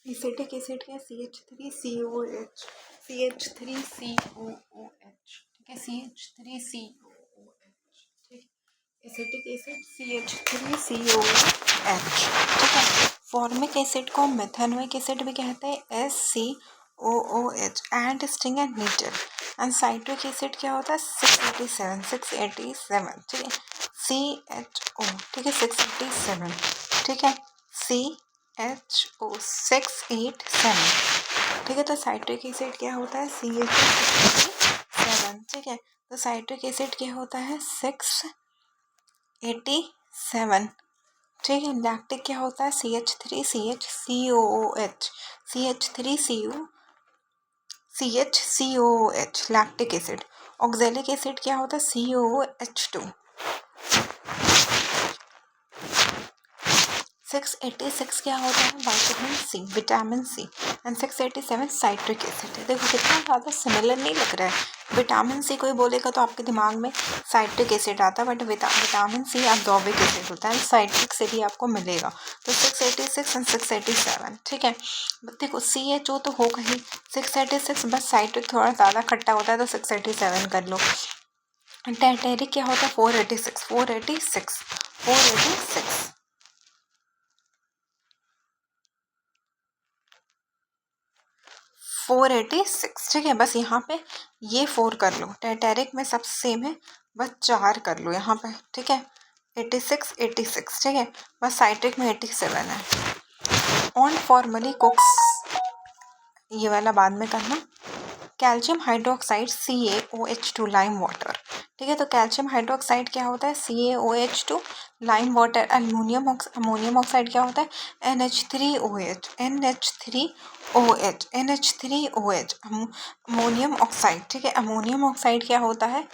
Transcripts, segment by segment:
Acetic acid क्या है, CH3COOH, CH3COOH, ठीक है, CH3COOH, ठीक, एसिटिक एसिड CH3COOH, ठीक है। फॉर्मिक एसिड को मेथेनोइक एसिड भी कहते हैं, SCOOH, and sting and needle. And citric acid क्या होता है, 687, ठीक है, CHO, ठीक है, 687, ठीक है, CHO 687, ठीक है। तो साइट्रिक एसिड क्या होता है, CHO 687, ठीक है। तो साइट्रिक एसिड क्या होता है, 687, ठीक है। लैक्टिक क्या होता है, CH3CHCOOH, CH3COCHCOOH, lactic acid. Oxalic acid क्या होता है, COOH2। 686 क्या होता है, vitamin C, and 687 citric acid है। देखो कितना ज़्यादा सिमिलर नहीं लग रहा है। विटामिन सी कोई बोलेगा तो आपके दिमाग में साइट्रिक एसिड आता है, बट विटामिन सी एब्जॉर्बिक एसिड होता है, साइट्रिक से भी आपको मिलेगा। तो 686 एंड 687, ठीक है। देखो CHO तो होगा ही, 686 बस साइट्रिक थोड़ा ज़्यादा खट्टा होता है तो 687 कर लो। टैटेरिक क्या होता है, 486, ठीक है। बस यहाँ पे ये 4 कर लो, टैटेरिक में सब सेम है, बस 4 कर लो यहाँ पे, ठीक है, 86, ठीक है। बस साइट्रिक में 87 है। ऑन फॉर्मली कुक्स, ये वाला बाद में करना। Calcium hydroxide CaOH2 lime water, ठीक है। तो कैल्शियम हाइड्रोक्साइड क्या होता है, CaOH2 lime water. Ammonium oxide क्या होता है, NH3OH, अमोनियम ऑक्साइड, ठीक है। अमोनियम ऑक्साइड क्या होता है,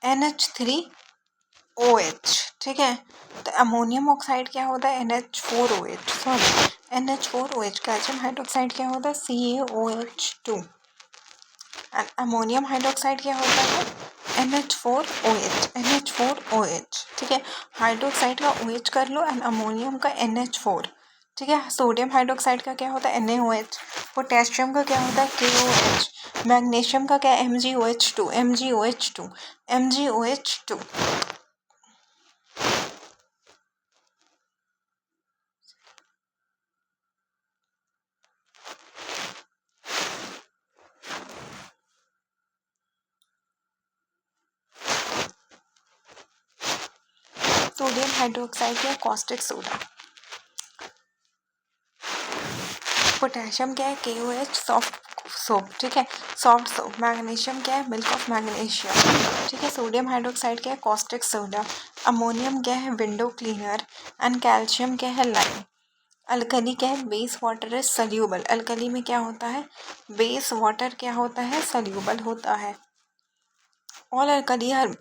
NH3OH, ठीक है। तो अमोनियम ऑक्साइड क्या होता है, NH4OH। कैल्शियम हाइड्रोक्साइड क्या होता है, CaOH2। एंड अमोनियम हाइड्रोक्साइड क्या होता है, NH4OH, ठीक है। हाइड्रोक्साइड का OH कर लो एंड अमोनियम का NH4, ठीक है। सोडियम हाइड्रोक्साइड का क्या होता है, NaOH। पोटेशियम का क्या होता है, KOH। मैग्नीशियम का क्या है, MgOH2। सोडियम हाइड्रोक्साइड क्या है, कॉस्टिक सोडा। पोटेशियम क्या है, KOH, सॉफ्ट सोप, ठीक है, सॉफ्ट सोप। मैग्नीशियम क्या है, मिल्क ऑफ मैग्नीशियम, ठीक है। सोडियम हाइड्रोक्साइड क्या है, कॉस्टिक सोडा। अमोनियम क्या है, विंडो क्लीनर। एंड कैल्शियम क्या है, लाइम। अल्कली क्या है, base water is soluble. Alkali में क्या होता है, बेस वाटर क्या होता है, सल्यूबल होता है। ऑल अल्कली आर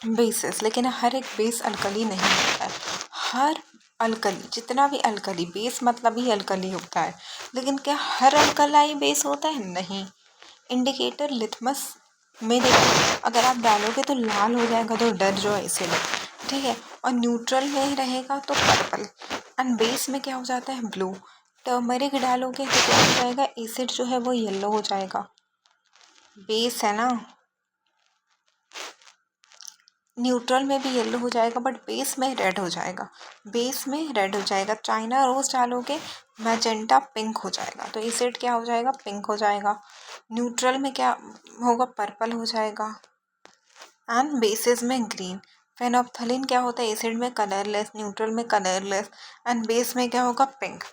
बेसिस, लेकिन हर एक बेस अल्कली नहीं होता है। हर अल्कली, जितना भी अल्कली, बेस मतलब ही अल्कली होता है, लेकिन क्या हर अल्कलाई बेस होता है, नहीं। इंडिकेटर लिथमस में देखो, अगर आप डालोगे तो लाल हो जाएगा तो डर जो एसिड है, ठीक है। और न्यूट्रल में रहेगा तो पर्पल। एंड बेस में क्या हो जाता है, ब्लू। टर्मरिक डालोगे तो क्या हो जाएगा, एसिड जो है वो येलो हो जाएगा, बेस है ना। न्यूट्रल में भी येलो हो जाएगा बट बेस में रेड हो जाएगा, चाइना रोज डालोगे मैजेंटा पिंक हो जाएगा, तो एसिड क्या हो जाएगा, पिंक हो जाएगा। न्यूट्रल में क्या होगा, पर्पल हो जाएगा। एंड बेसिस में ग्रीन। फेनोप्थलीन क्या होता है, एसिड में कलरलेस, न्यूट्रल में कलरलेस, एंड बेस में क्या होगा, पिंक।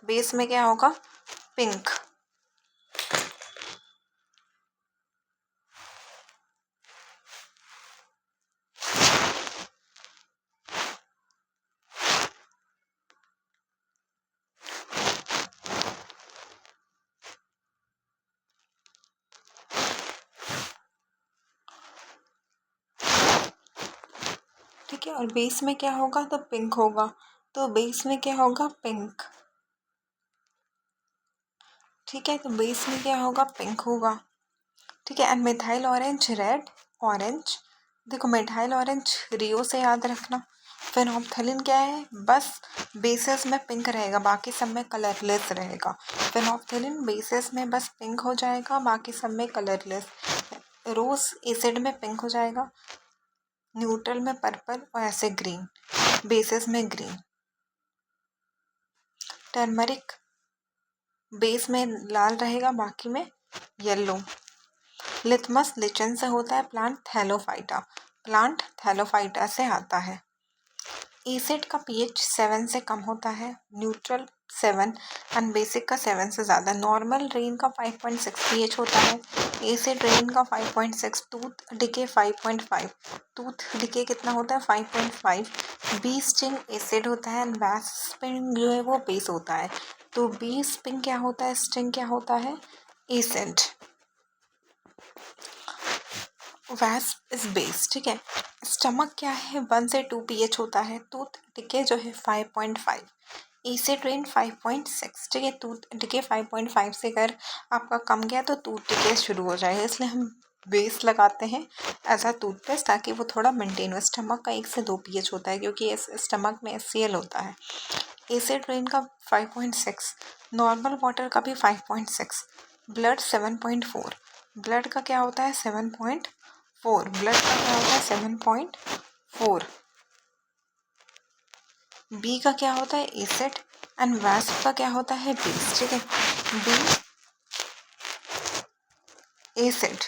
ठीक है। और बेस में क्या होगा, तो पिंक होगा, तो बेस में क्या होगा, पिंक, ठीक है। तो बेस में क्या होगा, पिंक होगा, ठीक है। And methyl orange red orange, देखो मिथाइल ऑरेंज रियो से याद रखना, फेनोल्फथालीन क्या है, बस बेसेस में पिंक रहेगा, बाकी सब में कलरलेस रहेगा। फेनोल्फथालीन बेसेस में बस पिंक हो जाएगा, बाकी सब में कलरलेस। रोज एसिड में पिंक हो जाएगा, न्यूट्रल में पर्पल और ऐसे ग्रीन, बेसेस में ग्रीन। टर्मरिक बेस में लाल रहेगा, बाकी में येलो। लिथमस लिचन से होता है, प्लांट थैलोफाइटा से आता है। एसिड का पीएच 7 से कम होता है, न्यूट्रल 7 एंड बेसिक का 7 से ज़्यादा। नॉर्मल रेन का 5.6 पीएच होता है, एसिड रेन का 5.6, टूथ डिके 5.5। टूथ डिके कितना होता है, 5.5। बी स्टिंग एसिड होता है, वैस्पिंग जो है वो बेस होता है। तो बी स्टिंग क्या होता है, स्टिंग क्या होता है, एसिड। वैस्प इज बेस, ठीक है। स्टमक क्या है, 1 से 2 पीएच होता है। टूथ डिके जो है 5.5, एसिड रेन 5.6, ठीक है। टूथ डिके 5.5 से अगर आपका कम गया तो टूथ डिके शुरू हो जाएगा, इसलिए हम बेस लगाते हैं एज अ टूथपेस्ट, ताकि वो थोड़ा मेंटेन हो। स्टमक का 1 से 2 पीएच होता है, क्योंकि स्टमक में HCl होता है। एसिड रेन का 5.6, नॉर्मल वाटर का भी 5.6, ब्लड 7.4। ब्लड का क्या होता है, 7.4। ब्लड का क्या होता है, 7.4। बी का क्या होता है, एसिड एंड वैस्प का क्या होता है, बेस, ठीक है। बी एसिड,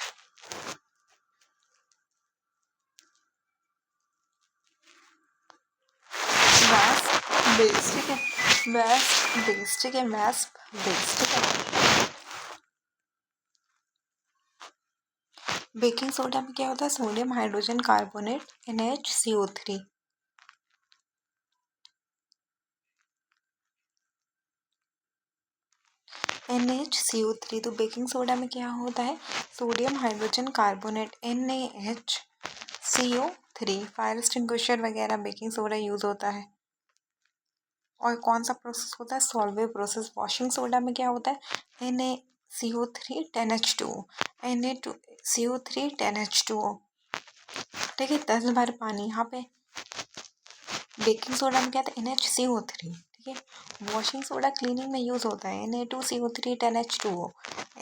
वैस्प बेस, ठीक है। वैस्प बेस, ठीक है, वैस्प बेस, ठीक है। बेकिंग सोडा में क्या होता है, sodium hydrogen carbonate NaHCO3। NaHCO3, तो बेकिंग सोडा में क्या होता है, sodium hydrogen carbonate NaHCO3। Fire extinguisher वगैरह बेकिंग सोडा यूज़ होता है। और कौन सा प्रोसेस होता है, सॉल्वे प्रोसेस। वॉशिंग सोडा में क्या होता है, NaCO3 10H2O, Na2CO3 10H2O, ठीक है। 10 बार पानी। यहाँ पे बेकिंग सोडा में क्या था, NaCO3, ठीक है। वॉशिंग सोडा क्लीनिंग में यूज़ होता है, Na2CO3 10H2O,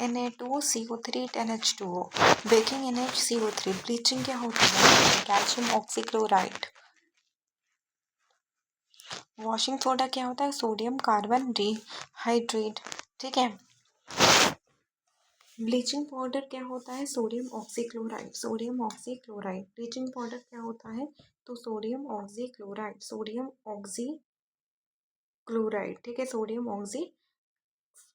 Na2CO3 10H2O। Baking NaCO3। Bleaching क्या होता है, कैल्शियम ऑक्सीक्लोराइड। वॉशिंग सोडा क्या होता है, सोडियम कार्बन डिहाइड्रेट, ठीक है। ब्लीचिंग पाउडर क्या होता है, sodium oxychloride, sodium oxychloride. Bleaching powder क्या होता है, तो सोडियम ऑक्सीक्लोराइड, सोडियम ऑक्सीक्लोराइड, ठीक है, सोडियम ऑक्सी।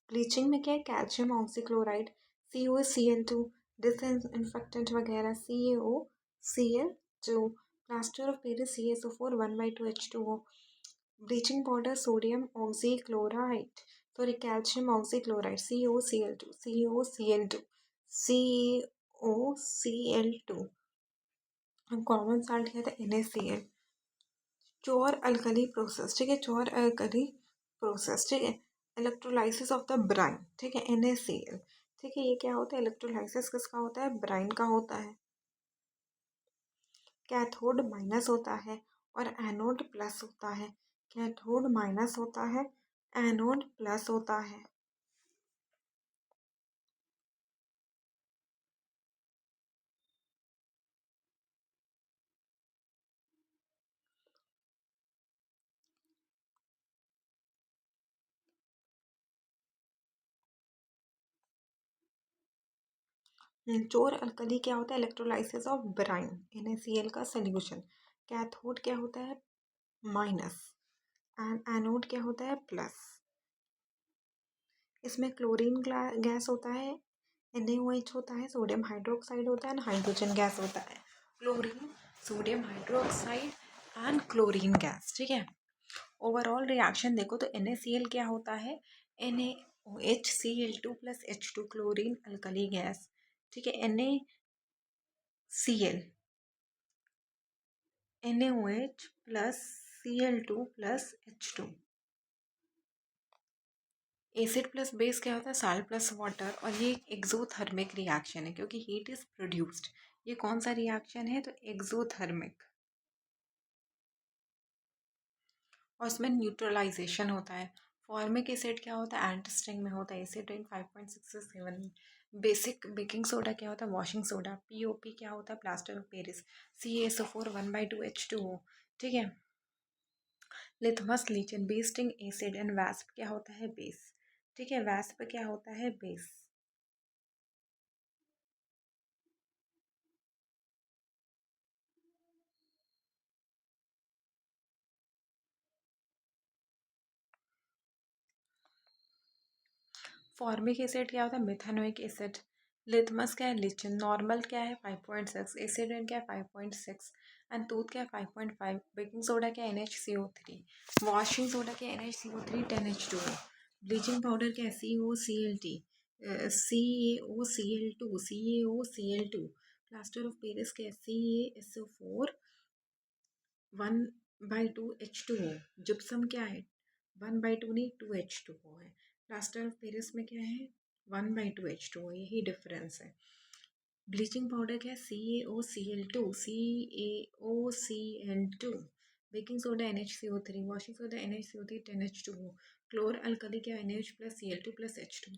ब्लीचिंग में क्या है, कैल्शियम ऑक्सीक्लोराइड, CuCl2, डिसइंफेक्टेंट वगैरह, CaOCl2, plaster of Paris CaSO4 1/2H2O। Bleaching powder sodium oxychloride, sorry calcium oxychloride, CuCl2, CuCl2, CuCl2। Common salt क्या था, NaCl। चोर अल्कली प्रोसेस, ठीक है, चोर अल्कली प्रोसेस, ठीक है। इलेक्ट्रोलाइसिस ऑफ द ब्राइन, ठीक है, NaCl, ठीक है। ये क्या होता है, इलेक्ट्रोलाइसिस किसका होता है, ब्राइन का होता है। कैथोड माइनस होता है और एनोड प्लस होता है। कैथोड माइनस होता है, एनोड प्लस होता है। चोर अल्कली क्या होता है, इलेक्ट्रोलाइसिस ऑफ ब्राइन, NaCl का सोल्यूशन। कैथोड क्या होता है, माइनस, एंड एनोड क्या होता है, प्लस। इसमें क्लोरीन गैस होता है, NaOH होता है, सोडियम हाइड्रोक्साइड होता है, हाइड्रोजन गैस होता है। Chlorine, sodium hydroxide and chlorine gas, ठीक है। ओवरऑल रिएक्शन देखो तो NaCl क्या होता है, NaOHCl2 plus H2, chlorine alkali gas, ठीक है। NaCl, NaOH plus Cl2 plus H2। Acid plus base क्या होता है, साल्ट प्लस वाटर, और ये एक्सोथर्मिक रिएक्शन है क्योंकि हीट इज प्रोड्यूस्ड। ये कौन सा रिएक्शन है, तो एक्सोथर्मिक। और उसमें न्यूट्रलाइजेशन होता है। फॉर्मिक एसिड क्या होता है, एंटी स्ट्रिंग में होता है, एसिड रेन 5.6 से 7 में। बेसिक बेकिंग सोडा क्या होता है, वॉशिंग सोडा। पीओपी क्या होता है, plaster of Paris. CaSO4 1/2H2O, ठीक है। लिथमस लीचन, बेस्टिंग एसिड एंड वैस्प क्या होता है, बेस, ठीक है। वैस्प क्या होता है, बेस। फॉर्मिक एसिड क्या होता है, मिथानोइक एसिड। लिथमस क्या है, लीचन। नॉर्मल क्या है, 5.6। एसिड रेन क्या है, 5.6। एंड टूथ क्या है, 5.5। बेकिंग सोडा क्या है, NaCO3। वॉशिंग सोडा क्या है, NaCO3 10H2O। ब्लीचिंग पाउडर क्या है, COCLT, CaOCl2। Plaster of Paris क्या है, CaSO4 1/2H2O। जिप्सम क्या है, 1/2 नहीं, 2H2O है। प्लास्टर ऑफ पेरिस में क्या है, 1/2H2O, यही डिफरेंस है। ब्लीचिंग पाउडर क्या है, CaOCl2। Baking soda NaCO3। Washing soda NaCO3 10H2O। क्लोर alkali क्या, NaOH plus Cl2 plus H2।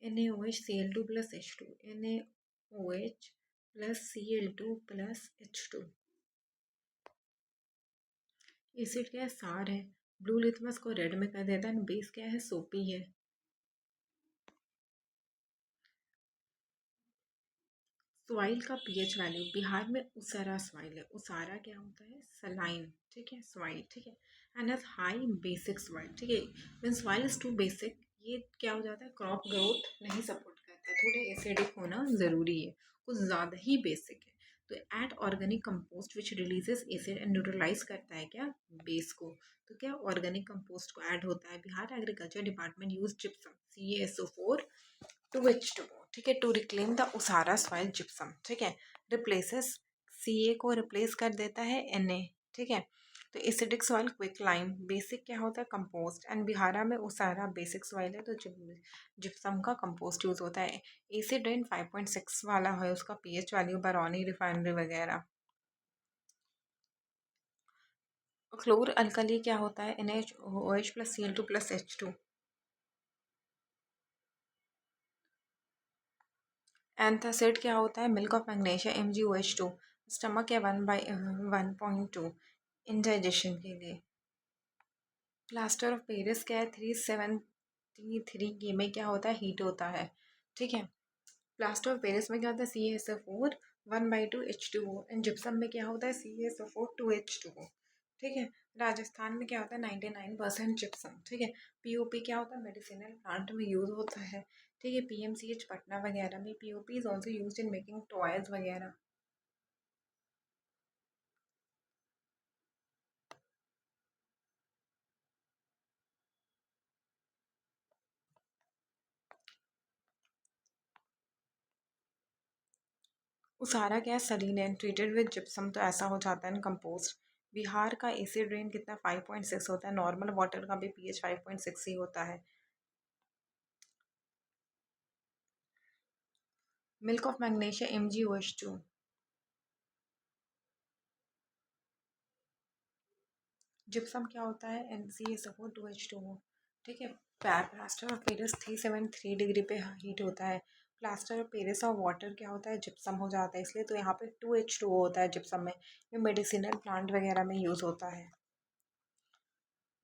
NaOH Cl2 plus H2। NaOH plus Cl2 plus H2। Acid क्या है, सार है। ब्लू लिथमस को रेड में कर देता है। बेस क्या है, सोपी है। सॉइल का पीएच वैल्यू, बिहार में उसारा सॉइल है। उसारा क्या होता है, सलाइन, ठीक है, सॉइल, ठीक है। And has high basic soil, ठीक है। Mean soil is too basic, ये क्या हो जाता है, क्रॉप ग्रोथ नहीं सपोर्ट करता है, थोड़े एसिडिक होना ज़रूरी है, कुछ ज़्यादा ही बेसिक है। तो at organic compost which releases acid and neutralize करता है क्या, बेस को। तो क्या ऑर्गेनिक कंपोस्ट को ऐड होता है। Bihar agriculture department use gypsum, CaSO4 2H2O, ठीक है, to reclaim the usar soil gypsum, ठीक है। रिप्लेसेस, Ca को रिप्लेस कर देता है Na, ठीक है। तो acidic soil quick lime. Basic क्या होता है, कंपोस्ट। एंड बिहारा में उसारा बेसिक सॉइल है, तो जिप्सम का कंपोस्ट यूज होता है। एसिड रेन 5.6 वाला है, उसका पीएच वैल्यू, बरौनी रिफाइनरी वगैरह। क्लोर अल्कली क्या होता है, NaOH plus Cl2 plus H2। एंथासिड क्या होता है, milk of magnesia, MgOH2। Stomach है 1/1.2 इंडाइजेशन के लिए। प्लास्टर ऑफ पेरिस क्या है, 373 में क्या होता है, हीट होता है, ठीक है। प्लास्टर ऑफ पेरिस में क्या होता है, CaSO4 1/2H2O। एंड जिप्सम में क्या होता है, CaSO4 2H2O, ठीक है। राजस्थान में क्या होता है, 99% जिप्सम, ठीक है। पीओपी क्या होता है, मेडिसिनल प्लांट में यूज होता है, ठीक है। PMCH पटना वगैरह में POP is also use in making toys वगैरह। उसारा क्या है, Saleen and treated with gypsum, तो ऐसा हो जाता है कंपोस्ट। बिहार का एसिड रेन कितना, 5.6 होता है। नॉर्मल वाटर का भी पीएच 5.6 ही होता है। Milk of magnesia, MgOH2। Gypsum क्या होता है, NaCO4 2H2O, ठीक है। प्लास्टर ऑफ पेरिस 373 डिग्री पे हीट होता है। प्लास्टर ऑफ पेरिस और वाटर क्या होता है, जिप्सम हो जाता है, इसलिए तो यहाँ पे 2H2O होता है जिप्सम में। ये मेडिसिनल प्लांट वगैरह में यूज़ होता है।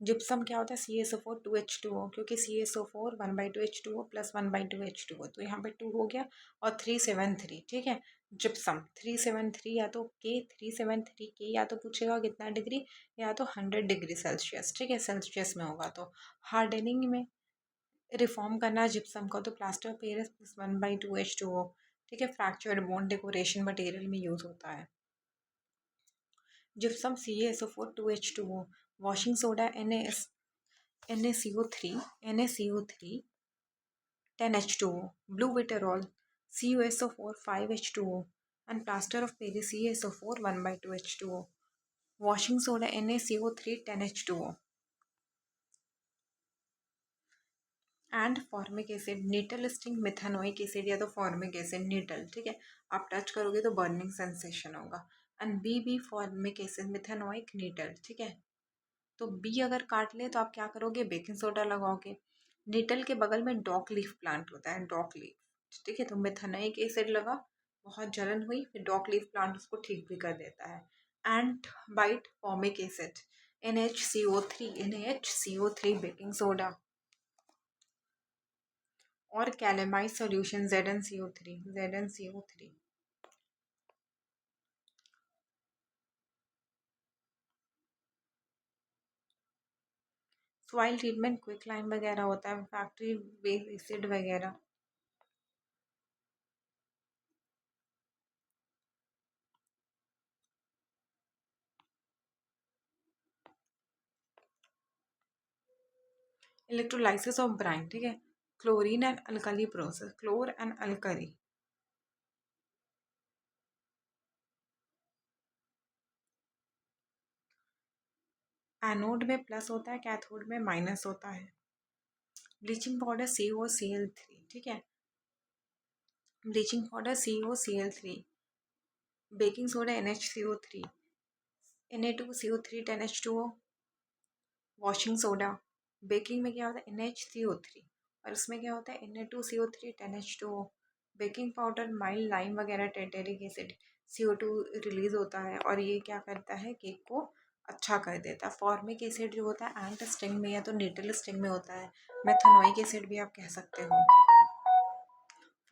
जिप्सम क्या होता है, CaSO4 2H2O, क्योंकि CaSO4 1/2H2O प्लस 1/2H2O, तो यहाँ पे 2 हो गया। और 373, ठीक है। जिप्सम 373, या तो K 373 K, या तो पूछेगा कितना डिग्री, या तो 100 डिग्री सेल्सियस, ठीक है, सेल्सियस में होगा तो। हार्डनिंग में रिफॉर्म करना जिप्सम को, तो प्लास्टर पेरिस प्लस 1/2H2O, ठीक है। फ्रैक्चर्ड बोन डेकोरेशन मटेरियल में यूज़ होता है। Gypsum CaSO4 2H2O। Washing soda NaCO3 10H2O। Blue Viterol CuSO4 5H2O। And plaster of Paris CaSO4 1/2H2O। Washing soda NaCO3 10H2O। And formic acid, nettle sting methanoic acid, या तो formic acid नीटल, ठीक है। आप touch करोगे तो burning sensation होगा। And B formic acid मिथानोइक नीटल, ठीक है। तो बी अगर काट ले तो आप क्या करोगे, बेकिंग सोडा लगाओगे। निटल के बगल में डॉक लीफ प्लांट होता है, डॉक लीफ, ठीक है, तो मेथेनोइक एसिड लगा, बहुत जलन हुई, फिर डॉक लीफ प्लांट उसको ठीक भी कर देता है। And bite formic acid, NHCO3, NHCO3 baking soda, और calamine solution ZnCO3, ZnCO3। Soil treatment, quick lime वगैरह होता है, फैक्ट्री बेस्ड एसिड वगैरह। इलेक्ट्रोलाइसिस ऑफ ब्राइन, ठीक है, chlorine and alkali process, chlor and alkali. Anode में प्लस होता है, कैथोड में माइनस होता है। ब्लीचिंग पाउडर COCl3, ठीक है, bleaching powder COCl3, baking soda NHCO3, Na2CO3 10H2O, washing soda. Baking में क्या होता है, NHCO3, और इसमें क्या होता है, Na2CO3 10H2O। Baking powder, mild lime वगैरह, टेटेरिक एसिड, CO2 रिलीज होता है, और ये क्या करता है, केक को अच्छा कर देता है। फॉर्मिक एसिड जो होता है एंट स्टिंग में या तो निटल स्टिंग में होता है, मेथेनोइक एसिड भी आप कह सकते हो।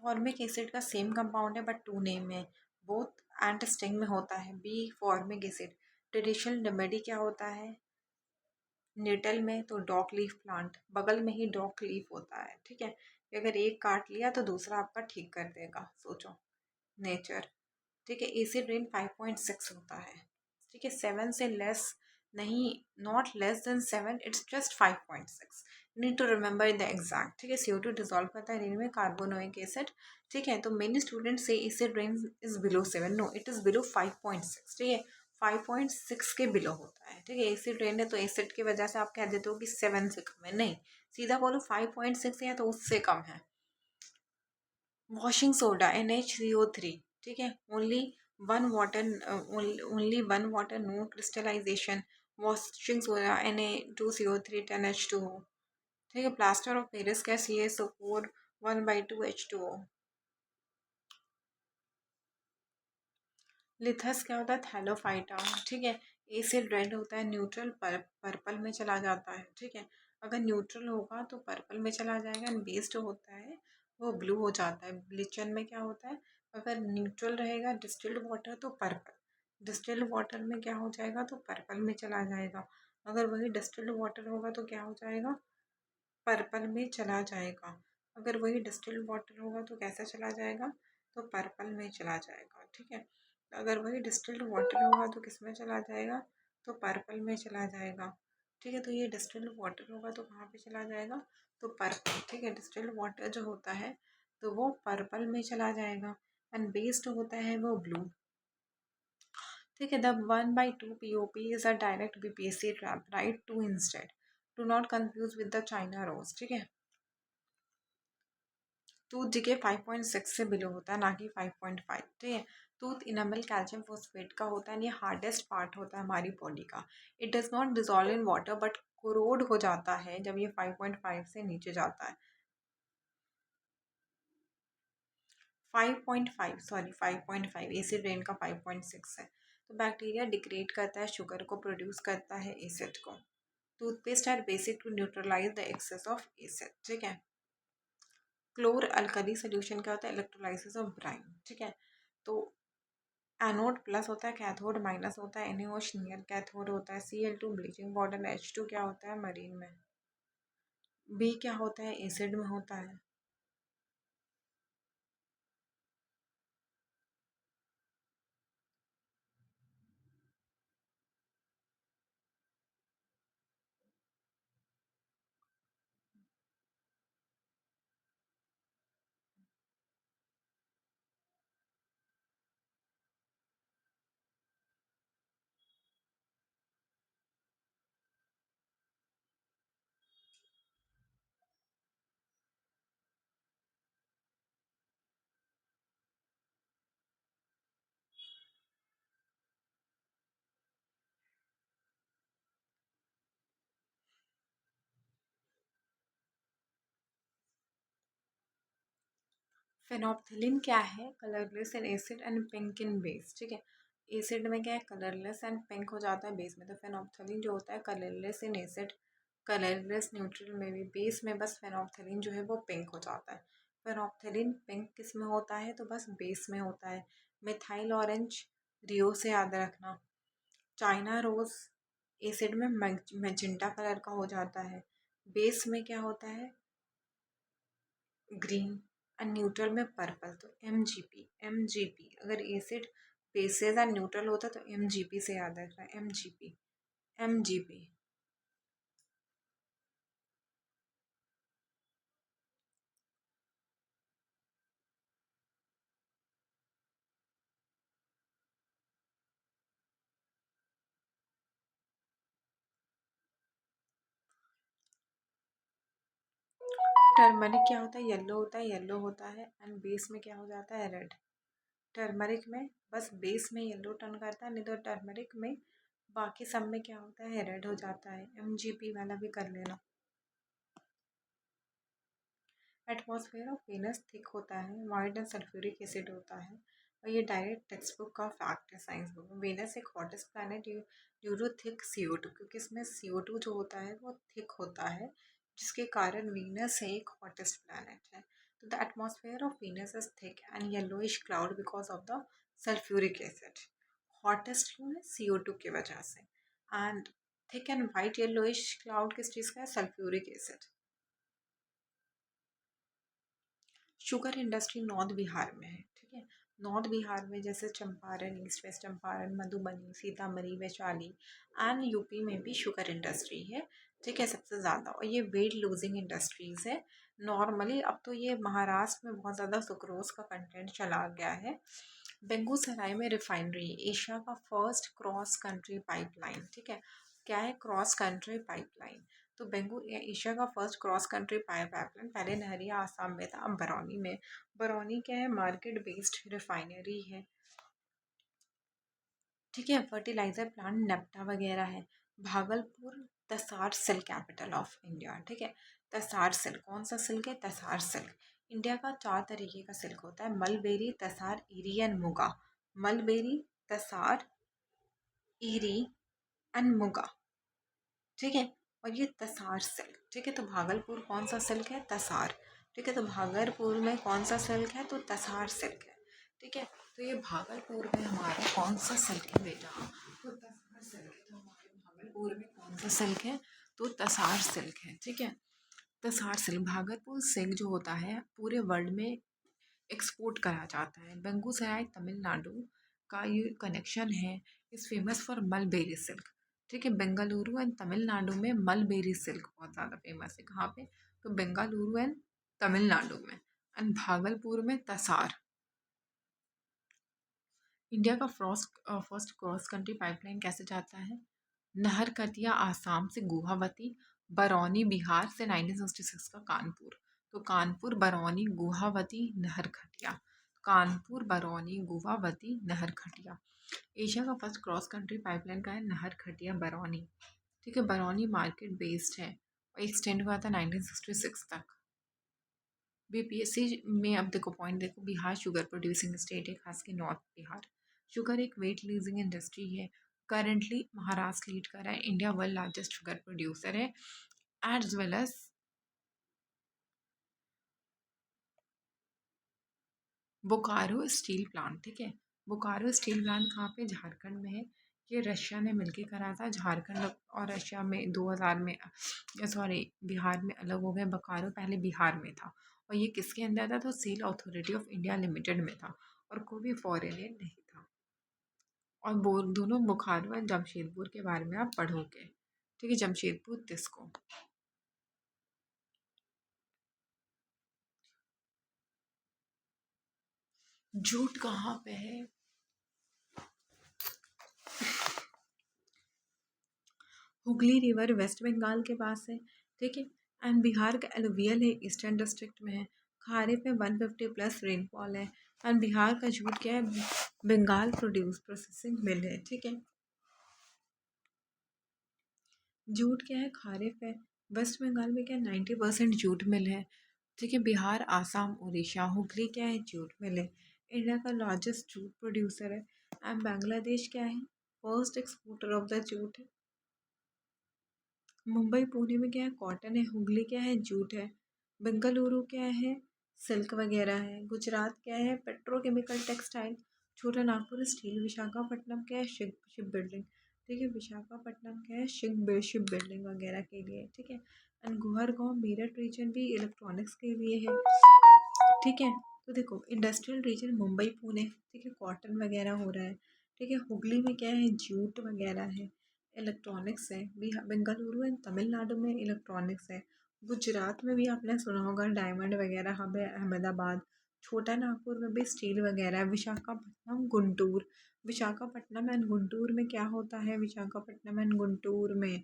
फॉर्मिक एसिड का सेम कंपाउंड है बट टू नेम है, बोथ एंट स्टिंग में होता है। Bee formic acid, traditional remedy क्या होता है, निटल में तो डॉक लीफ प्लांट, बगल में ही डॉक लीफ होता है, ठीक है, अगर एक काट लिया तो दूसरा आपका ठीक कर देगा, सोचो। नेचर, ठीक है, एसिड रेन 5.6 होता है, ठीक है, 7 से लेस नहीं, not less than 7, it's just 5.6, need to remember the exact, ठीक है। CO2 डिजोल्व करता है रेन में कार्बोनोइक एसिड, ठीक है, तो मेनी स्टूडेंट से acid rain is below 7, no it is below 5.6, ठीक है, 5.6 के बिलो होता है, ठीक है। एसिड रेन है तो एसिड की वजह से आप कह देते हो कि 7 से कम है, नहीं, सीधा बोलो 5.6 है तो उससे कम है। वॉशिंग सोडा NHCO3, ठीक है, only one water, only one water, no crystallization. Washing soda Na2CO3 10H2O, ठीक है। प्लास्टर ऑफ पेरिस का CaSO4 1/2H2O। लिथस क्या होता है, थैलोफाइटा, ठीक है, एसिड रेड होता है, न्यूट्रल पर्पल में चला जाता है, ठीक है, अगर न्यूट्रल होगा तो पर्पल में चला जाएगा, एंड बेस्ड होता है वो ब्लू हो जाता है। ब्लीचन में क्या होता है, अगर न्यूट्रल रहेगा डिस्टिल्ड वाटर तो पर्पल, डिस्टिल्ड वाटर में क्या हो जाएगा, तो पर्पल में चला जाएगा। अगर वही डिस्टिल्ड वाटर होगा तो क्या हो जाएगा, पर्पल में चला जाएगा। अगर वही डिस्टिल्ड वाटर होगा तो कैसे चला जाएगा, तो पर्पल में चला जाएगा, ठीक है। अगर वही डिस्टिल्ड वाटर होगा तो किस में चला जाएगा, तो पर्पल में चला जाएगा, ठीक है। तो ये डिस्टिल्ड वाटर होगा तो कहाँ पे चला जाएगा, तो पर्पल, ठीक है, डिस्टिल्ड वाटर जो होता है तो वो पर्पल में चला जाएगा, एंड बेस्ड होता है वो ब्लू, ठीक है। The 1/2 POP is a direct BPSC trap, right 2 instead, do not confuse with the China rose, ठीक है। टूथ डिके 5.6 से बिलो होता है, ना कि 5.5, ठीक है। टूथ इनमेल कैल्शियम फॉस्फेट का होता है, ये हार्डेस्ट पार्ट होता है हमारी बॉडी का। It does not dissolve in water but corrode हो जाता है जब ये 5.5 से नीचे जाता है। 5.5, सॉरी 5.5, एसिड रेन का 5.6 है। तो बैक्टीरिया डिग्रेड करता है शुगर को, प्रोड्यूस करता है एसिड को। Toothpaste are basic to neutralize the excess of acid, ठीक है। क्लोर अल्कली सोल्यूशन क्या होता है, इलेक्ट्रोलाइसिस ऑफ ब्राइन, ठीक है। तो एनोड प्लस होता है, कैथोड माइनस होता है, NaOH नियर कैथोड होता है, Cl2 ब्लीचिंग पाउडर, H2 क्या होता है, मरीन में। बी क्या होता है, एसिड में होता है। फेनोप्थिलीन क्या है? Colourless and acid and pink in base, ठीक है। एसिड में क्या है? कलरलेस एंड पिंक हो जाता है बेस में। तो फेनोप्थिलीन जो होता है colourless in acid, colourless neutral में भी, बेस में बस फेनोप्थिलीन जो है वो पिंक हो जाता है। फेनोप्थिलीन पिंक किस में होता है? तो बस बेस में होता है। मिथाइल ऑरेंज रियो से याद रखना। चाइना रोज एसिड में मैजेंटा कलर का हो जाता है, बेस में क्या होता है? ग्रीन, एंड न्यूट्रल में पर्पल। तो एम जी पी अगर एसिड बेसिस एंड न्यूट्रल होता तो एम जी पी से याद रखना, एम जी पी। टर्मरिक क्या होता है? येलो होता है, येलो होता है एंड बेस में क्या हो जाता है? रेड। टर्मरिक में बस बेस में येलो टर्न करता है, नहीं तो टर्मरिक में बाकी सब में क्या होता है? रेड हो जाता है। एम जी पी वाला भी कर लेना। एटमॉस्फेयर ऑफ वीनस थिक होता है, वाइट एंड सल्फ्यूरिक एसिड होता है, और ये डायरेक्ट टेक्स्ट बुक का फैक्ट है साइंस बुक में। वीनस एक hottest planet due to thick CO2, क्योंकि इसमें CO2 जो होता है वो थिक होता है, जिसके कारण वीनस एक हॉटेस्ट प्लैनेट है। तो the atmosphere of Venus is thick and yellowish cloud because of the sulphuric acid. Hottest क्यों है? CO2 की वजह से। And thick and white yellowish cloud किस चीज़ का है? Sulphuric acid. Sugar industry north Bihar में है, ठीक है। नॉर्थ बिहार में जैसे Champaran, east west Champaran, Madhubani, Sitamarhi, Vaishali and UP में भी शुगर इंडस्ट्री है, ठीक है, सबसे ज़्यादा। और ये वेट लूजिंग इंडस्ट्रीज़ है नॉर्मली। अब तो ये महाराष्ट्र में बहुत ज़्यादा सुक्रोज का कंटेंट चला गया है। बेगूसराय में रिफाइनरी, एशिया का फर्स्ट क्रॉस कंट्री पाइपलाइन, ठीक है। क्या है? Cross country pipeline. तो बेंगू एशिया का फर्स्ट क्रॉस कंट्री पाइपलाइन पहले नहरिया आसाम में था, अब बरौनी में। बरौनी क्या है? मार्केट बेस्ड रिफाइनरी है, ठीक है। फर्टिलाइजर प्लांट नेप्टा वगैरह है। Bhagalpur tasar silk capital of India, ठीक है। तसार सिल्क, कौन सा सिल्क है? तसार सिल्क। इंडिया का 4 तरीके का सिल्क होता है, mulberry, tasar, eerie and muga. Mulberry, tasar, eerie and muga, ठीक है। और ये तसार सिल्क, ठीक है। तो भागलपुर कौन सा सिल्क है? तसार, ठीक है। तो भागलपुर में कौन सा सिल्क है? तो तसार सिल्क है, ठीक है। तो ये भागलपुर में हमारा कौन सा सिल्क है बेटा? तो तसार सिल्क है। तो हमारे भागलपुर में कौन सा सिल्क है? तो तसार सिल्क है, ठीक है। तसार सिल्क, भागलपुर सिल्क जो होता है पूरे वर्ल्ड में एक्सपोर्ट करा जाता है। बेगूसराय तमिलनाडु का ये कनेक्शन है, is famous for mulberry silk, ठीक है। बेंगलुरु एंड तमिलनाडु में मलबेरी सिल्क बहुत ज़्यादा फेमस है। कहाँ पे? तो बेंगलुरु एंड तमिलनाडु में। एंड भागलपुर में तसार। इंडिया का फर्स्ट क्रॉस कंट्री पाइपलाइन कैसे जाता है? नहरकटिया आसाम से गुवाहाटी, बरौनी बिहार से 1966 का कानपुर। तो कानपुर, बरौनी, गुवाहाटी, नहरकटिया। कानपुर, बरौनी, गुवाहाटी, नहरकटिया। एशिया का फर्स्ट क्रॉस कंट्री पाइपलाइन का है? नहरकटिया बरौनी, ठीक है। बरौनी मार्केट बेस्ड है और एक्सटेंड हुआ था 1966 तक। बीपीएससी में अब देखो पॉइंट देखो, बिहार शुगर प्रोड्यूसिंग स्टेट है, खास के नॉर्थ बिहार। शुगर एक वेट लूजिंग इंडस्ट्री है, करंटली महाराष्ट्र लीड कर रहा है। India world largest sugar producer है, as well as Bokaro steel plant, ठीक है। बोकारो स्टील प्लांट कहाँ पे? झारखंड में है। ये रशिया ने मिलके करा था। झारखंड और रशिया में 2000 में, सॉरी, बिहार में अलग हो गए। बोकारो पहले बिहार में था और ये किसके अंदर था? तो steel authority of India limited में था और कोई भी फॉरेनियन नहीं था। और दोनों बोकारो और जमशेदपुर के बारे में आप पढ़ोगे, ठीक है। जमशेदपुर तिस्को। जूट कहाँ पे है? हुगली रिवर वेस्ट बंगाल के पास है, ठीक है। एंड बिहार का एलुवियल है, ईस्टर्न डिस्ट्रिक्ट में है। खारे पे 150 प्लस रेनफॉल है। एंड बिहार का जूट क्या है? बंगाल प्रोसेसिंग मिल है, ठीक है। जूट क्या है? खारिफ है। वेस्ट बंगाल में क्या 90% जूट मिल है। ठीक है, बिहार, आसाम, उड़ीसा। हुगली क्या है, जूट मिल है। इंडिया का लार्जेस्ट जूट प्रोड्यूसर है। एंड बांग्लादेश क्या है, first exporter of the jute है। मुंबई पुणे में क्या है, कॉटन है। हुगली क्या है, जूट है। बेंगलुरु क्या है, सिल्क वगैरह है। गुजरात क्या है, पेट्रोकेमिकल टेक्सटाइल। छोटा नागपुर स्टील। विशाखापट्टनम क्या है, शिप बिल्डिंग। ठीक है, विशाखापट्टनम क्या है, शिप बिल्डिंग वगैरह के लिए। ठीक है, एंड गुहरगांव मेरठ रीजन भी इलेक्ट्रॉनिक्स के लिए है। ठीक है, तो देखो इंडस्ट्रियल रीजन मुंबई पुणे, ठीक है, कॉटन वगैरह हो रहा है। ठीक है, हुगली में क्या है, जूट वगैरह है, इलेक्ट्रॉनिक्स है। बेंगलुरु एंड तमिलनाडु में इलेक्ट्रॉनिक्स है। गुजरात में भी आपने सुना होगा डायमंड वगैरह हब है, अहमदाबाद। छोटा नागपुर में भी स्टील वगैरह है। विशाखापट्टनम, गुंटूर। विशाखापट्टनम एंड गुंटूर में क्या होता है, विशाखापट्टनम एंड गुंटूर में,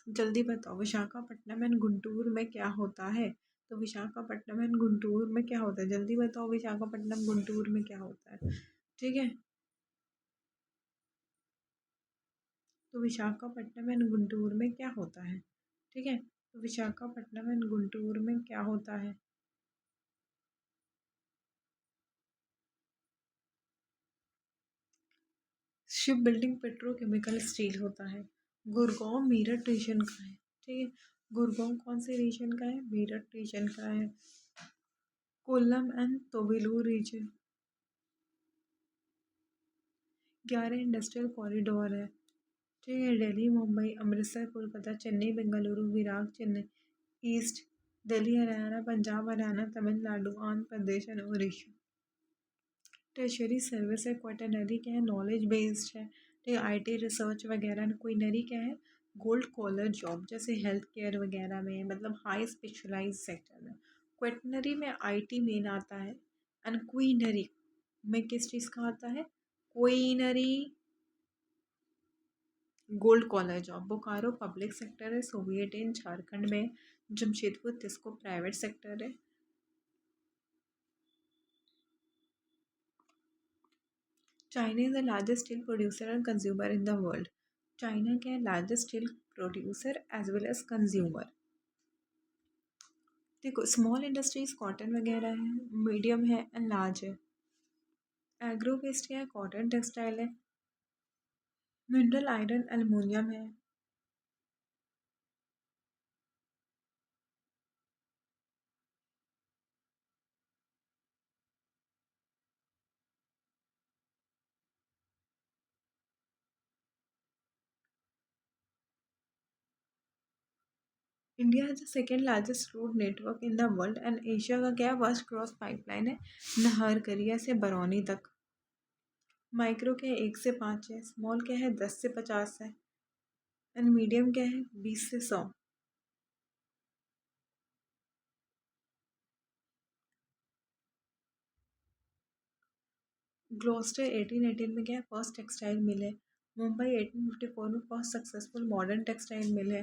जल्दी बताओ, विशाखापट्टनम एंड गुंटूर में क्या होता है। तो विशाखापट्टनम एंड गुंटूर में क्या होता है, जल्दी बताओ, विशाखापट्टनम गुंटूर में क्या होता है। ठीक है, तो विशाखापट्टनम एंड गुंटूर में क्या होता है। ठीक है, तो विशाखापट्टनम एंड गुंटूर में क्या होता है। शिप बिल्डिंग, पेट्रोकेमिकल, स्टील होता है। गुड़गांव मेरठ रीजन का है। ठीक है, गुड़गांव कौन से रीजन का है, मेरठ रीजन का है। कोल्लम एंड तोविलू रीजन, 11 इंडस्ट्रियल कॉरिडोर है। ठीक है, दिल्ली, मुंबई, अमृतसर, कोलकाता, चेन्नई, बेंगलुरु, विराग, Chennai, east, Delhi, Haryana, Punjab, Haryana, Tamil Nadu, Andhra Pradesh and Orissa. Tertiary service है। क्वाटरनरी क्या है, नॉलेज बेस्ड है। ठीक है, आईटी रिसर्च वगैरह। क्वीनरी क्या है, गोल्ड कॉलर जॉब, जैसे हेल्थ केयर वगैरह में, मतलब हाई स्पेशलाइज सेक्टर में। क्वेटनरी में आईटी मेन आता है। एंड क्वीनरी में किस चीज़ का आता है, quinary gold collar job. Bokaro public sector है। सोवियत इन झारखंड में। जमशेदपुर तिस्को प्राइवेट सेक्टर है। China is the largest steel producer and consumer in the world. China क्या है, largest steel producer as well as consumer. देखो स्मॉल इंडस्ट्रीज कॉटन वगैरह है, medium है and large है। एग्रो वेस्ट क्या है, कॉटन टेक्सटाइल है। मिनरल आयरन एल्युमिनियम है। इंडिया है the second largest road network in the world and Asia का क्या है, फर्स्ट क्रॉस पाइपलाइन है, नहरकरिया से बरौनी तक। माइक्रो क्या है, 1 से 5 है। स्मॉल क्या है, 10 से 50 है। एंड मीडियम क्या है, 20 से 100। ग्लोस्टर 1818 में क्या है, फर्स्ट टेक्सटाइल मिल है। मुंबई 1854 में first successful modern textile mill है।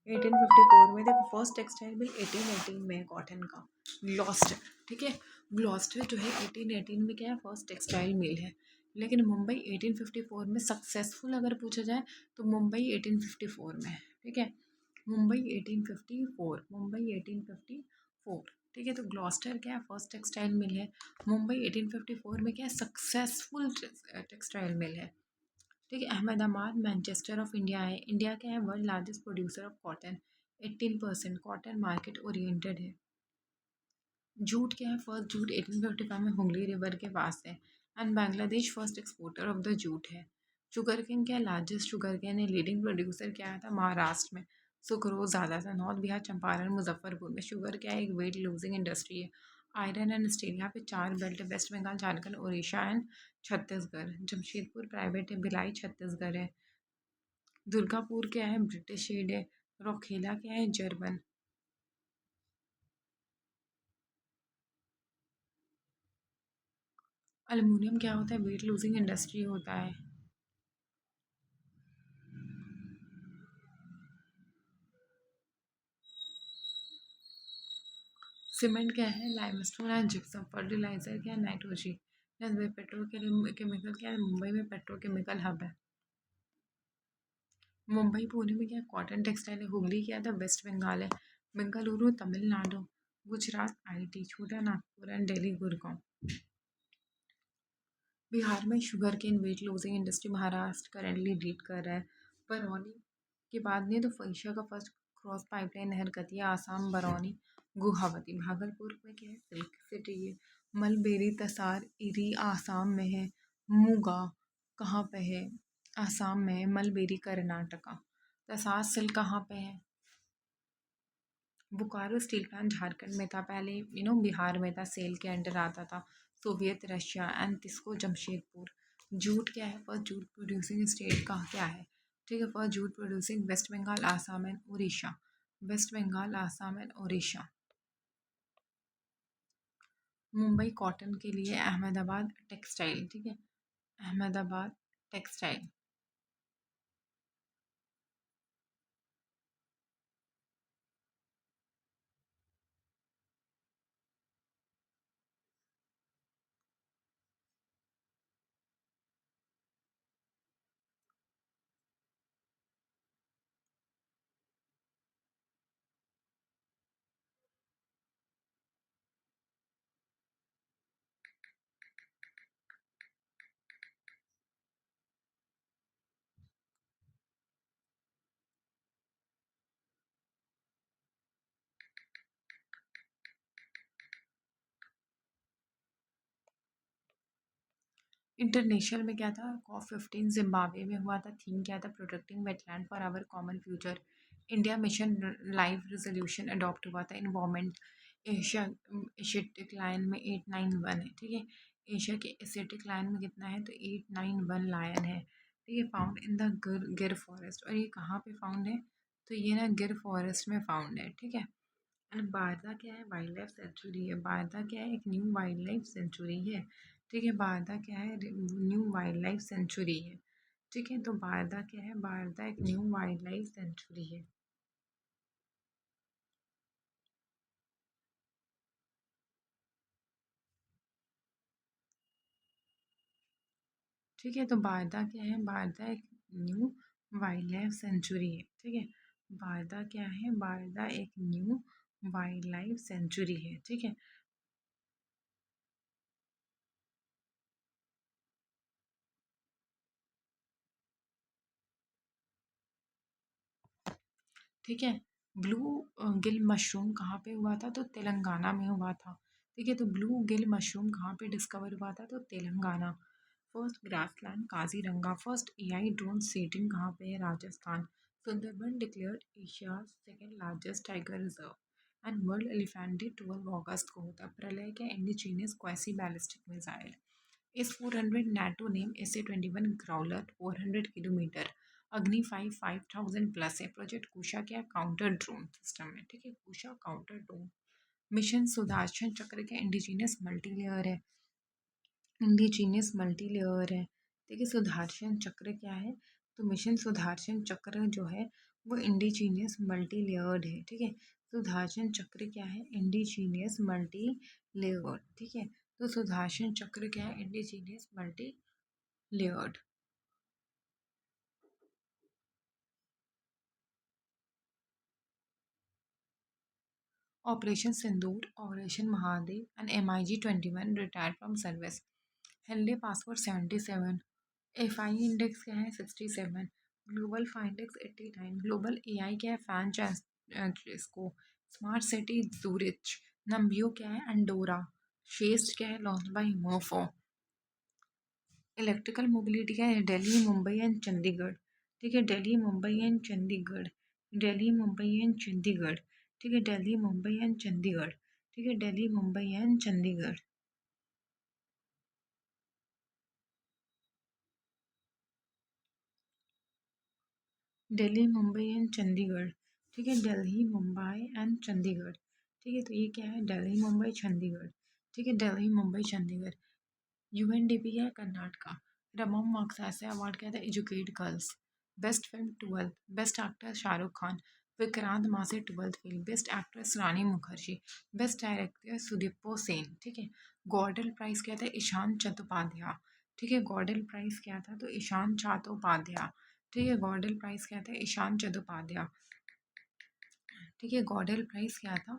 1854 में देखो फर्स्ट टेक्सटाइल मिल 1818 में है कॉटन का, ग्लॉस्टर। ठीक है, ग्लॉस्टर जो है 1818 में क्या है, फर्स्ट टेक्सटाइल मिल है। लेकिन मुंबई 1854 में सक्सेसफुल अगर पूछा जाए तो मुंबई 1854 में है। ठीक है, मुंबई 1854, मुंबई 1854। ठीक है, तो ग्लॉस्टर क्या है, फर्स्ट टेक्सटाइल मिल है। मुंबई 1854 में क्या है, सक्सेसफुल टेक्सटाइल मिल है। ठीक है, अहमदाबाद मैनचेस्टर ऑफ इंडिया है। इंडिया क्या है, world largest producer of cotton. 18% cotton market oriented है। जूट क्या है, फर्स्ट जूट 1855 में हुगली रिवर के पास है। And Bangladesh first exporter of the jute है। शुगर केन क्या है, लार्जेस्ट शुगर केन है। लीडिंग प्रोड्यूसर क्या था, महाराष्ट्र में सुक्रोज ज़्यादा था। नॉर्थ बिहार, चंपारण, मुजफ्फरपुर में। शुगर क्या है, एक वेट लूजिंग इंडस्ट्री है। आयरन एंड स्टील, यहाँ पे 4 बेल्ट है, वेस्ट बंगाल, झारखंड, उड़ीसा एंड छत्तीसगढ़। जमशेदपुर प्राइवेट है, भिलाई छत्तीसगढ़ है। दुर्गापुर क्या है, ब्रिटिश शेड है। रोखेला क्या है, जर्मन। अल्युमिनियम क्या होता है, वेट लूजिंग इंडस्ट्री होता है। सीमेंट क्या है, लाइमस्टोन एंड जिप्सम। फर्टिलाइजर क्या है, नाइट्रोजन। पेट्रोकेमिकल क्या है, मुंबई में पेट्रोकेमिकल हब है। मुंबई पुणे में क्या है, कॉटन टेक्सटाइल है। हुगली क्या था, वेस्ट बंगाल है। बेंगलुरु तमिलनाडु। Gujarat IT, Chota Nagpur and Delhi Gurgaon. बिहार में sugar cane weight losing industry Maharashtra currently lead कर रहा है। बरौनी के बाद में तो फैशा का फर्स्ट क्रॉस पाइपलाइन नहर कतिया आसाम बरौनी गुवाहाटी। भागलपुर में क्या है, सिल्क सिटी है। मलबेरी तसार इरी आसाम में है। मूगा कहाँ पे है, आसाम में है। मलबेरी कर्नाटका। तसार सिल्क कहाँ पे है, बोकारो स्टील प्लांट झारखंड में था पहले, बिहार में था, सेल के अंडर आता था। Soviet Russia and TISCO Jamshedpur. Jute क्या है, फर्स्ट जूट प्रोड्यूसिंग स्टेट का क्या है, ठीक है, first jute producing West Bengal Assam and Orissa. West Bengal Assam and Orissa. Mumbai cotton के लिए, अहमदाबाद टेक्सटाइल, ठीक है, अहमदाबाद टेक्सटाइल। इंटरनेशनल में क्या था, COP15 जिम्बाब्वे में हुआ था। थीम क्या था, protecting wetland for our common future. India mission live resolution adopt हुआ था। इन्वायरमेंट एशिया एशियाटिक लायन में 891 है, ठीक है। एशिया के एशियाटिक लायन में कितना है, तो 891 लायन है, ठीक है, फाउंड इन द गिर फॉरेस्ट। और ये कहाँ पे फाउंड है, तो ये ना गिर फॉरेस्ट में फाउंड है, ठीक है। एंड बारदा क्या है, वाइल्ड लाइफ सेंचुरी है। बारदा क्या है, एक न्यू वाइल्ड लाइफ सेंचुरी है, ठीक है। बारदा क्या है, न्यू वाइल्ड लाइफ सेंचुरी है, ठीक है। तो बारदा क्या है, बारदा एक न्यू वाइल्ड लाइफ सेंचुरी है, ठीक है। तो बारदा क्या है, बारदा एक न्यू वाइल्ड लाइफ सेंचुरी है, ठीक है। बारदा क्या है, बारदा एक न्यू वाइल्ड लाइफ सेंचुरी है, ठीक है, ठीक है। ब्लू गिल मशरूम कहाँ पे हुआ था, तो तेलंगाना में हुआ था, ठीक है। तो ब्लू गिल मशरूम कहाँ पे डिस्कवर हुआ था, तो Telangana. First grassland Kaziranga. First AI drone sighting कहाँ पे है, Rajasthan. Sundarban declared Asia second largest tiger reserve. And world elephant day 12 अगस्त को होता है। प्रलय के इंडिजीनियस क्वासी बैलिस्टिक मिसाइल इस 400 NATO name SA 21 Growler 400 kilometre. अग्नि 5000 प्लस है। प्रोजेक्ट कुशा क्या, काउंटर ड्रोन सिस्टम है, ठीक है, कुशा काउंटर ड्रोन। मिशन सुदर्शन चक्र के इंडिजीनियस मल्टी लेयर है, इंडिजीनियस मल्टी लेयर है, ठीक है। सुदर्शन चक्र क्या है, तो मिशन सुदर्शन चक्र जो है वो इंडिजीनियस मल्टी लेयर्ड है, ठीक है। सुदर्शन चक्र क्या है, इंडिजीनियस मल्टी लेयर्ड, ठीक है। तो सुदर्शन चक्र क्या है, indigenous multi layered. Operation Sindoor, operation Mahadev and MiG-21 retired from service. Henley password 77। FI index क्या है, 67। Global fine index 89। Global AI क्या है, फैन चेस्को। Smart city Zurich. नम्बियो क्या है, अंडोरा। शेस्ट क्या है, लॉन्च बाय मोफो। इलेक्ट्रिकल मोबिलिटी क्या है, दिल्ली मुंबई एंड चंडीगढ़, ठीक है, दिल्ली मुंबई एंड चंडीगढ़। दिल्ली मुंबई एंड चंडीगढ़, ठीक है, दिल्ली मुंबई एंड चंडीगढ़, ठीक है, दिल्ली मुंबई एंड चंडीगढ़। दिल्ली मुंबई एंड चंडीगढ़, ठीक है, दिल्ली मुंबई एंड चंडीगढ़, ठीक है। तो ये क्या है, दिल्ली मुंबई चंडीगढ़, ठीक है, दिल्ली मुंबई चंडीगढ़। UNDP है कर्नाटका। रमम मगसासे अवार्ड क्या था, educate girls. Best film 12। Best actor Shahrukh Khan. Vikrant मासे 12th फेल। बेस्ट एक्ट्रेस रानी मुखर्जी। बेस्ट डायरेक्टर सुदीप्तो सेन, ठीक है। गॉर्डल प्राइज क्या था, ईशान चट्टोपाध्याय, ठीक है। गॉर्डल प्राइज क्या था, तो ईशान चट्टोपाध्याय, ठीक है। गॉर्डल प्राइज क्या था, ईशान चट्टोपाध्याय, ठीक है। गॉर्डल प्राइज क्या था,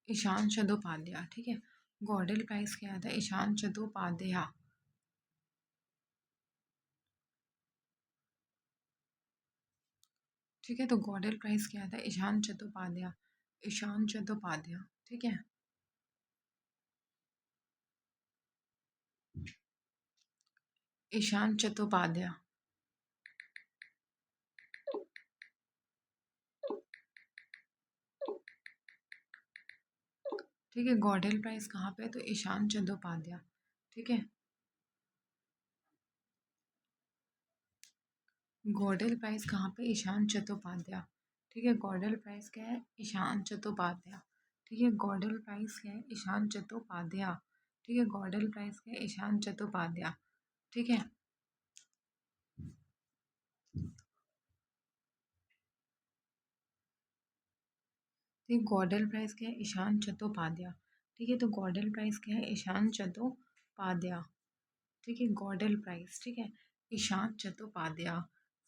ईशान चट्टोपाध्याय, ठीक है। गॉडल प्राइज क्या था? ईशान चट्टोपाध्याय, ठीक है। तो गॉडल प्राइज क्या था? ईशान चट्टोपाध्याय, ईशान चट्टोपाध्याय, ठीक है। ईशान चट्टोपाध्याय, ठीक है। गॉडल प्राइज कहाँ पे है? तो ईशान चट्टोपाध्याय, ठीक है। गॉडल प्राइज कहाँ पे? ईशान चट्टोपाध्याय, ठीक है। गॉडल प्राइज क्या है? ईशान चट्टोपाध्याय, ठीक है। गॉडल प्राइज क्या है? ईशान चट्टोपाध्याय, ठीक है। गॉडल प्राइज क्या है? ईशान चट्टोपाध्याय, ठीक है। ठीक, गॉडल प्राइज क्या है? ईशान चट्टोपाध्याय, ठीक है। तो गॉडल प्राइज क्या है? ईशान चट्टोपाध्याय, ठीक है। गॉडल प्राइज, ठीक है। ईशान चट्टोपाध्याय।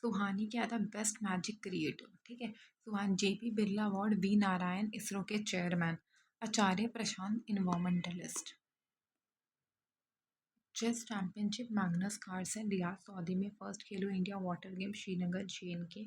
सुहानी क्या था? बेस्ट मैजिक क्रिएटर, ठीक है। Suhan JP Birla award, V Narayan ISRO के chairman, Acharya Prashant environmentalist. Chess championship Magnus Carlsen Riyadh Saudi में। First Khelo India water game Srinagar JNK।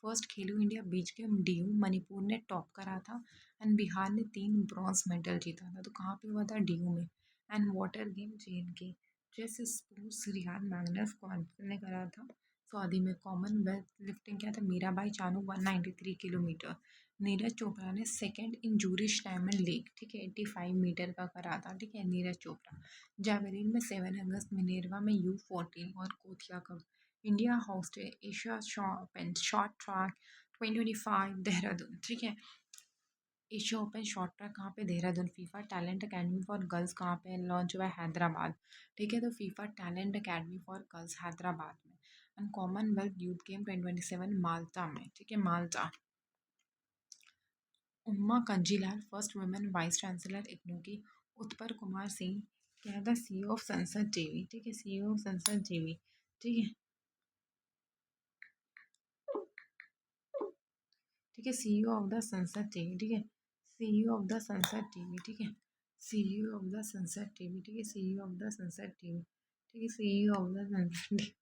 First Khelo India beach game DU Manipur ने टॉप करा था। एंड बिहार ने 3 ब्रॉन्ज मेडल जीता था। तो कहाँ पे हुआ था? DU में। And water game JNK। Chess sports Riyadh Magnus Carlsen ने करा था सऊदी में। कॉमनवेल्थ लिफ्टिंग क्या था? मीराबाई चानू 193 किलोमीटर। नीरज चोपड़ा ने second in Zurich Diamond League, ठीक है, 85 मीटर का करा था, ठीक है, नीरज चोपड़ा। जावेलिन में 7 अगस्त मिनेरवा में U14 और कोथिया cup. India hosted Asia open short track 2025 Dehradun, ठीक है। एशिया ओपन शॉर्ट ट्रैक कहाँ पे? Dehradun. FIFA talent academy for girls कहाँ पे लॉन्च हुआ है? हैदराबाद, ठीक है। तो FIFA talent academy for girls Hyderabad में। And Commonwealth youth game 2027 Malta में, ठीक है, Malta. Uma Kanjilal first women vice chancellor IGNOU की। उत्पल कुमार सिंह क्या था? CEO ऑफ संसद JV, ठीक है, CEO ऑफ संसद JV, ठीक है, ठीक है। CEO ऑफ द संसद टीवी, ठीक है, CEO ऑफ द संसद टीवी, ठीक है, CEO ऑफ द संसद टीवी, ठीक है, CEO ऑफ द संसद टीवी, ठीक है, CEO ऑफ द संसद टीवी।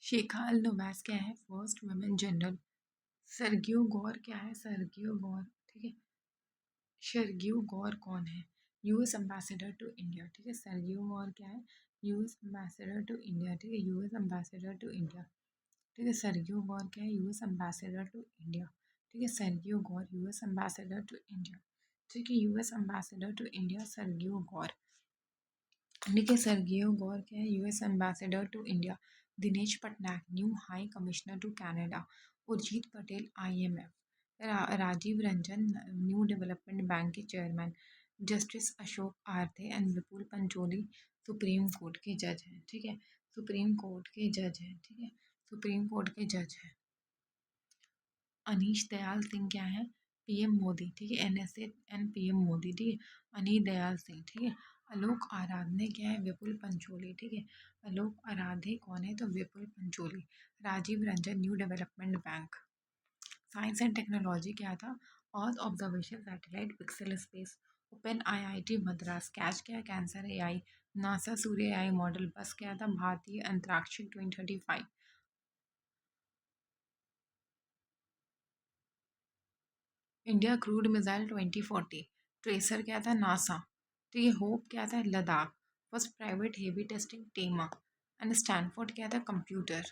शेखा अल नोवैस क्या है? First women general. Sergio Gor क्या है? सर्गियो गौर, ठीक है। सर्गियो गौर कौन है? US एम्बेसडर टू इंडिया, ठीक है। सर्गियो गौर क्या है? US एम्बेसडर टू इंडिया, ठीक है, US एम्बेसडर टू इंडिया, ठीक है। सर्गियो गौर क्या है? US एम्बेसडर टू इंडिया, ठीक है। Sergio Gor US ambassador to India, ठीक है। US ambassador to India Sergio Gor, ठीक है। सर्गियो गौर क्या है? US ambassador to India. Dinesh Patnaik new high commissioner to Canada. Urjit Patel IMF। Rajiv Ranjan new development bank के chairman. Justice Ashok Aradhe and Vipul Pancholi supreme court के जज हैं, ठीक है, सुप्रीम कोर्ट के जज हैं, ठीक है, सुप्रीम कोर्ट के जज हैं। अनीश दयाल सिंह क्या है? PM मोदी, ठीक है, NSA एंड PM मोदी, ठीक है, अनीश दयाल सिंह, ठीक है। आलोक आराधने क्या है? विपुल पंचोली, ठीक है, आलोक आराधे कौन है? तो Vipul Pancholi. Rajiv Ranjan new development bank. Science and technology क्या था? Earth observation satellite pixel space. Open IIT Madras. Catch क्या है? Cancer AI। NASA Surya AI model. बस क्या था? भारतीय अंतरिक्ष 2035। India crude missile 2040। ट्रेसर क्या था? नासा, तो ये होप क्या था? Ladakh. First private heavy testing टेमा। एंड स्टैनफोर्ड क्या था? कंप्यूटर।